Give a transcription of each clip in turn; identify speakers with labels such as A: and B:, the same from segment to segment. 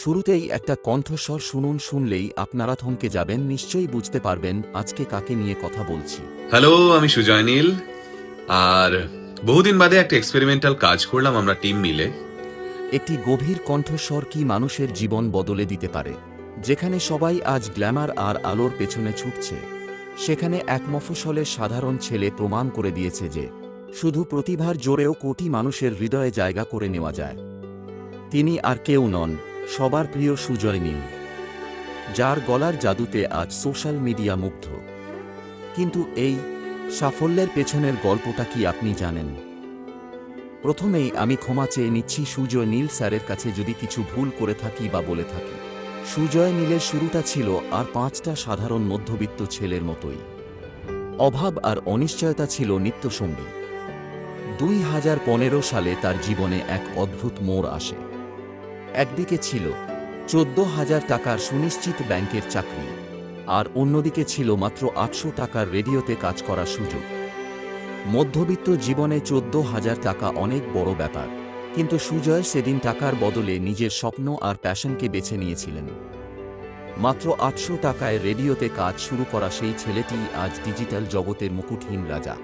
A: শুরুতেই একটা কণ্ঠস্বর শুনুন, শুনলেই আপনারা থমকে যাবেন, নিশ্চয়ই বুঝতে পারবেন আজকে কাকে নিয়ে কথা বলছি।
B: হ্যালো, আমি সুজয় নীল। আর বহুদিন বাদে একটা এক্সপেরিমেন্টাল কাজ করলাম আমরা টিম মিলে।
A: একটি গভীর কণ্ঠস্বর কি মানুষের জীবন বদলে দিতে পারে? যেখানে সবাই আজ গ্ল্যামার আর আলোর পেছনে ছুটছে, সেখানে এক মফস্বলের সাধারণ ছেলে প্রমাণ করে দিয়েছে যে শুধু প্রতিভার জোরেও কোটি মানুষের হৃদয়ে জায়গা করে নেওয়া যায়। তিনি আর কেউ নন, সবার প্রিয় সুজয় নীল, যার গলার জাদুতে আজ সোশ্যাল মিডিয়া মুগ্ধ। কিন্তু এই সাফল্যের পেছনের গল্পটা কি আপনি জানেন? প্রথমেই আমি ক্ষমা চেয়ে নিচ্ছি সুজয় নীল স্যারের কাছে যদি কিছু ভুল করে থাকি বা বলে থাকি। সুজয় নীলের শুরুটা ছিল আর পাঁচটা সাধারণ মধ্যবিত্ত ছেলের মতোই। অভাব আর অনিশ্চয়তা ছিল নিত্যসঙ্গী। 2015 সালে তার জীবনে এক অদ্ভুত মোড় আসে। একদিকে ছিল 14,000 টাকার সুনিশ্চিত ব্যাংকের চাকরি, আর অন্যদিকে ছিল মাত্র 800 টাকার রেডিওতে কাজ করার সুযোগ। মধ্যবিত্ত জীবনে 14,000 টাকা অনেক বড় ব্যাপার, কিন্তু সুজয় সেদিন টাকার বদলে নিজের স্বপ্ন আর প্যাশনকে বেছে নিয়েছিলেন। মাত্র 800 টাকায় রেডিওতে কাজ শুরু করা সেই ছেলেটি আজ ডিজিটাল জগতের মুকুটহীন রাজা।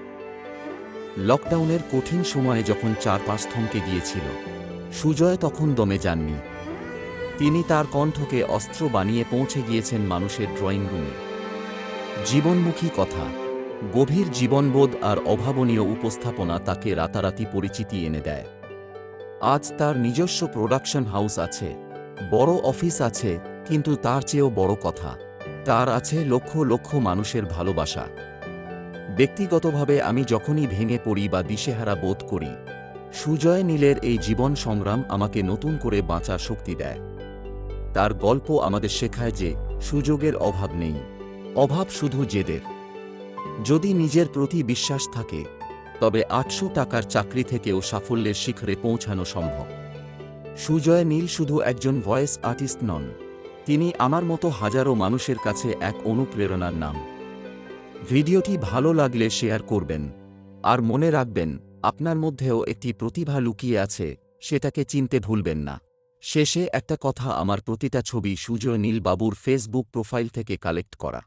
A: লকডাউনের কঠিন সময়ে যখন চারপাশ থমকে গিয়েছিল, সুজয় তখন দমে যাননি। তিনি তার কণ্ঠকে অস্ত্র বানিয়ে পৌঁছে গিয়েছেন মানুষের ড্রয়িং রুমে। জীবনমুখী কথা, গভীর জীবনবোধ আর অভাবনীয় উপস্থাপনা তাকে রাতারাতি পরিচিতি এনে দেয়। আজ তার নিজস্ব প্রোডাকশন হাউস আছে, বড় অফিস আছে, কিন্তু তার চেয়েও বড় কথা, তার আছে লক্ষ লক্ষ মানুষের ভালোবাসা। ব্যক্তিগতভাবে আমি যখনই ভেঙে পড়ি বা দিশেহারা বোধ করি, সুজয় নীলের এই জীবন সংগ্রাম আমাকে নতুন করে বাঁচার শক্তি দেয়। তার গল্প আমাদের শেখায় যে সুযোগের অভাব নেই, অভাব শুধু জেদের। যদি নিজের প্রতি বিশ্বাস থাকে, তবে 800 টাকার চাকরি থেকেও সাফল্যের শিখরে পৌঁছানো সম্ভব। সুজয় নীল শুধু একজন ভয়েস আর্টিস্ট নন, তিনি আমার মতো হাজারো মানুষের কাছে এক অনুপ্রেরণার নাম। ভিডিওটি ভালো লাগলে শেয়ার করবেন, আর মনে রাখবেন আপনার মধ্যেও একটি প্রতিভা লুকিয়ে আছে, সেটাকে চিনতে ভুলবেন না। শেষে একটা কথা, আমার প্রতিটা ছবি সুজয় নীল বাবুর ফেসবুক প্রোফাইল থেকে কালেক্ট করা।